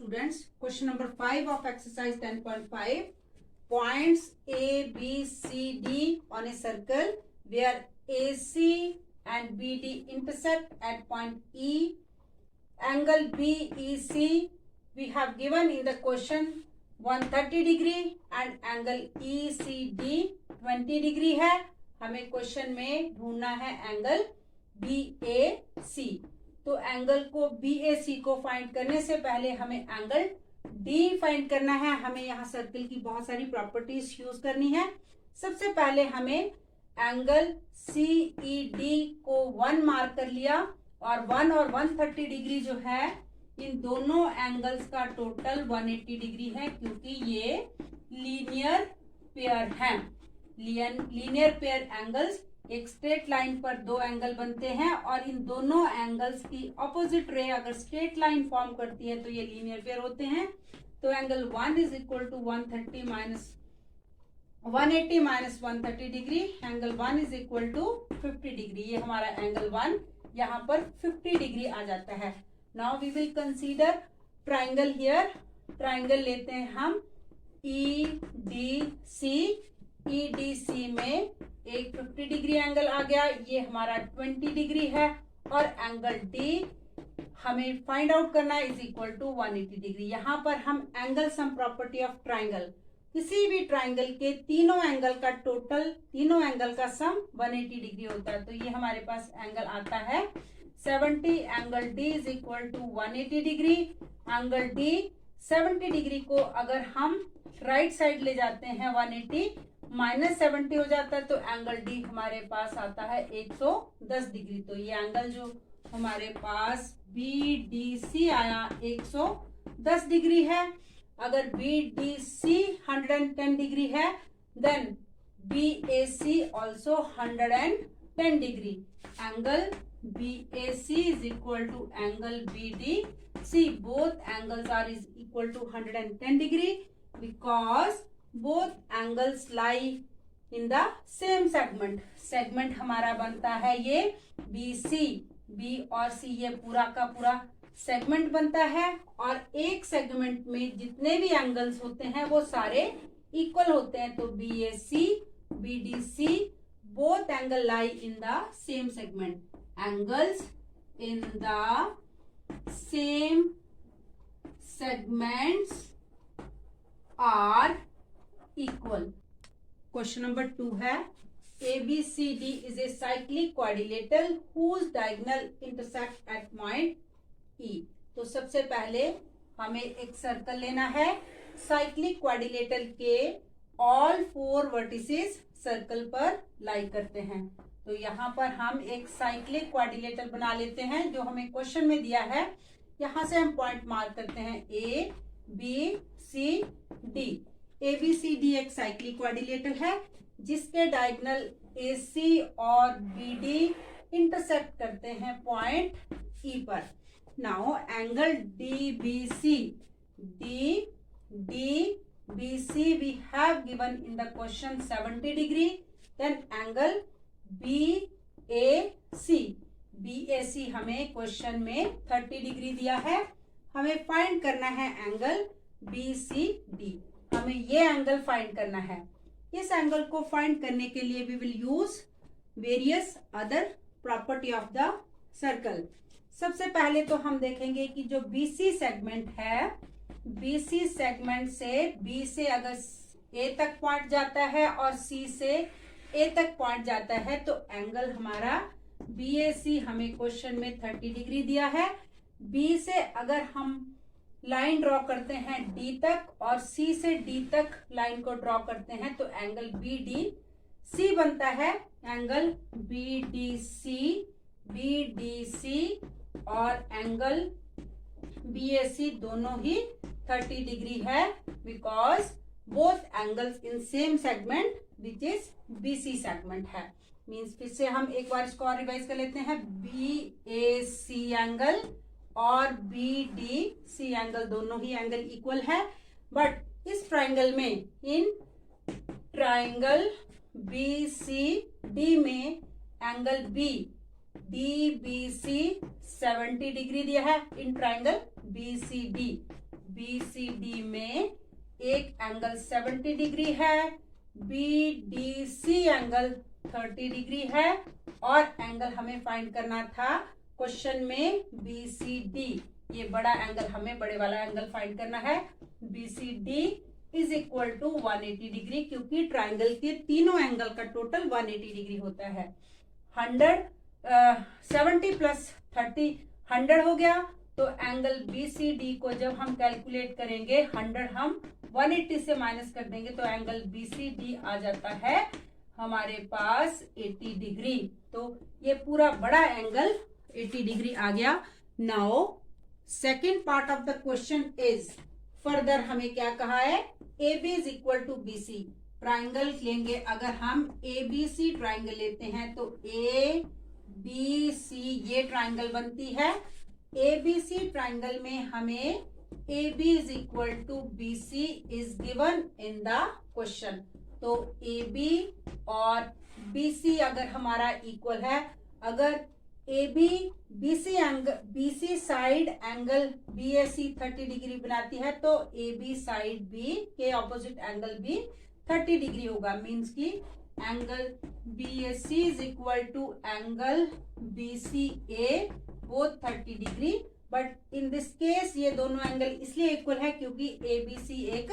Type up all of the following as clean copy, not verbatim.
Students, question number 5 of exercise 10.5. Points A, B, C, D on a circle where AC and BD intersect at point E. Angle BEC we have given in the question 130 degree and angle ECD 20 degree है. हमें question में ढूंढना है angle BAC. तो angle को BAC को find करने से पहले हमें एंगल D फाइंड करना है. हमें यहाँ सर्कल की बहुत सारी प्रॉपर्टीज यूज करनी है. सबसे पहले हमें एंगल CED को 1 मार्क कर लिया और 1 और 130 डिग्री जो है इन दोनों एंगल्स का टोटल 180 डिग्री है क्योंकि ये लीनियर पेयर हैं. लीनियर पेयर एंगल्स एक स्ट्रेट लाइन पर दो एंगल बनते हैं और इन दोनों एंगल्स की ऑपोजिट रे अगर स्ट्रेट लाइन फॉर्म करती है तो ये लीनियर पेयर होते हैं. तो angle 1 is equal to 180 minus 130 degree. Angle 1 is equal to 50 degree. ये हमारा एंगल 1 यहाँ पर 50 डिग्री आ जाता है. Now we will consider triangle here. Triangle लेते हैं हम EDC. EDC में एक 50 डिग्री एंगल आ गया. ये हमारा 20 डिग्री है और एंगल D हमें फाइंड आउट करना है इज इक्वल टू 180 डिग्री. यहाँ पर हम angle sum property of triangle, किसी भी ट्राइंगल के तीनों एंगल का टोटल, तीनों एंगल का सम 180 डिग्री होता है. तो ये हमारे पास एंगल आता है 70. Angle D is equal to 180 degree. Angle D 70 degree को अगर हम राइट साइड ले जाते हैं 180 माइनस 70 हो जाता है तो एंगल D हमारे पास आता है 110 डिग्री. तो ये एंगल जो हमारे पास BDC आया 110 डिग्री है. अगर BDC 110 डिग्री है then BAC also 110 degree. Angle BAC is equal to angle BDC. Both angles are is equal to 110 degree because both angles lie in the same segment. Segment हमारा बनता है ये BC. B और C ये पूरा का पूरा सेगमेंट बनता है और एक सेगमेंट में जितने भी एंगल्स होते हैं वो सारे इक्वल होते हैं. तो BAC, BDC both angle lie in the same segment. Angles in the same segments are equal. Question number 2 है ABCD is a cyclic quadrilateral whose diagonal intersect at point E. तो सबसे पहले हमें एक सर्कल लेना है. साइक्लिक क्वाड्रिलेटरल के all 4 vertices circle पर लाई करते हैं. तो यहाँ पर हम एक साइक्लिक क्वाड्रिलेटरल बना लेते हैं जो हमें क्वेश्चन में दिया है. यहाँ से हम पॉइंट मार्क करते हैं A, B, C, D. ABCD एक साइक्लिक क्वाड्रिलेटरल है जिसके डायगोनल AC और BD इंटरसेक्ट करते हैं पॉइंट E पर. Now angle DBC we have given in the question 70 degree. Then angle BAC हमें क्वेश्चन में 30 डिग्री दिया है. हमें फाइंड करना है एंगल BCD. हमें ये एंगल फाइंड करना है. इस एंगल को फाइंड करने के लिए we will use various other property of the circle. सबसे पहले तो हम देखेंगे कि जो BC सेगमेंट है, BC सेगमेंट से B से अगर A तक पॉइंट जाता है और C से A तक पॉइंट जाता है तो एंगल हमारा BAC हमें क्वेश्चन में 30 डिग्री दिया है. B से अगर हम लाइन ड्रॉ करते हैं D तक और C से D तक लाइन को ड्रॉ करते हैं तो एंगल BDC बनता है. एंगल BDC और एंगल BAC दोनों ही 30 डिग्री है because both angles in same segment which is BC segment है. मीन्स फिर से हम एक बार इसको और रिवाइज कर लेते हैं. BAC एंगल और BDC एंगल दोनों ही एंगल इक्वल है. बट इस ट्राइंगल में, इन ट्राइंगल BCD में एंगल DBC 70 डिग्री दिया है इन ट्राइंगल BCD. BCD में एक एंगल 70 डिग्री है, BDC एंगल 30 डिग्री है, और एंगल हमें फाइंड करना था क्वेश्चन में BCD, ये बड़ा एंगल, हमें बड़े वाला एंगल फाइंड करना है। BCD is equal to 180 degree, क्योंकि ट्राइंगल के तीनों एंगल का टोटल 180 डिग्री होता है। 70 प्लस 30 100 हो गया, तो एंगल BCD को जब हम कैलकुलेट करेंगे 100 हम 180 से माइनस कर देंगे, तो एंगल BCD आ जाता है हमारे पास 80 डिग्री। तो ये पूरा बड़ा एंगल 80 डिग्री आ गया। Now second part of the question is, further हमें क्या कहा है, AB is equal to BC। Triangle लेंगे, अगर हम ABC ट्राइंगल लेते हैं तो ABC ये ट्राइंगल बनती है। ABC ट्राइंगल में हमें AB is equal to BC is given in the question. तो AB और BC अगर हमारा इक्वल है, अगर AB BC side angle BAC 30 degree बनाती है, तो AB साइड B के ऑपोजिट एंगल भी 30 डिग्री होगा। मींस की angle BAC is equal to angle BCA both 30 degree. But in this case ये दोनों एंगल इसलिए इक्वल है क्योंकि ABC एक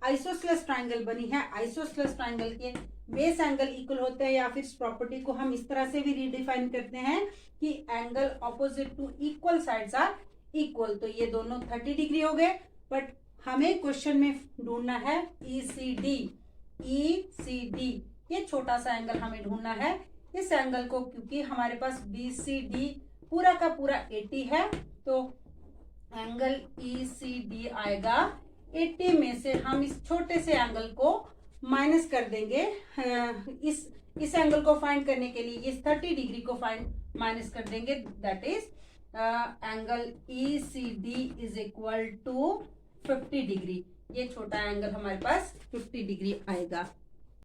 आइसोसेलेस ट्राइंगल बनी है। आइसोसेलेस ट्राइंगल के बेस एंगल इक्वल होते हैं, या फिर इस प्रॉपर्टी को हम इस तरह से भी रिडिफाइन करते हैं कि angle opposite to equal sides are equal. तो ये दोनों 30 डिग्री हो गए, बट हमें क्वेश्चन में ढूंढना है ECD। ये छोटा सा एंगल हमें ढूंढना है। इस एंगल को, क्योंकि हमारे पास BCD पूरा का पूरा 80 है, तो एंगल ECD आएगा 80 में से हम इस छोटे से एंगल को माइनस कर देंगे। इस एंगल को फाइंड करने के लिए इस 30 डिग्री को माइनस कर देंगे, that is angle ECD is equal to 50 degree. ये छोटा एंगल हमारे पास 50 डिग्री आएगा।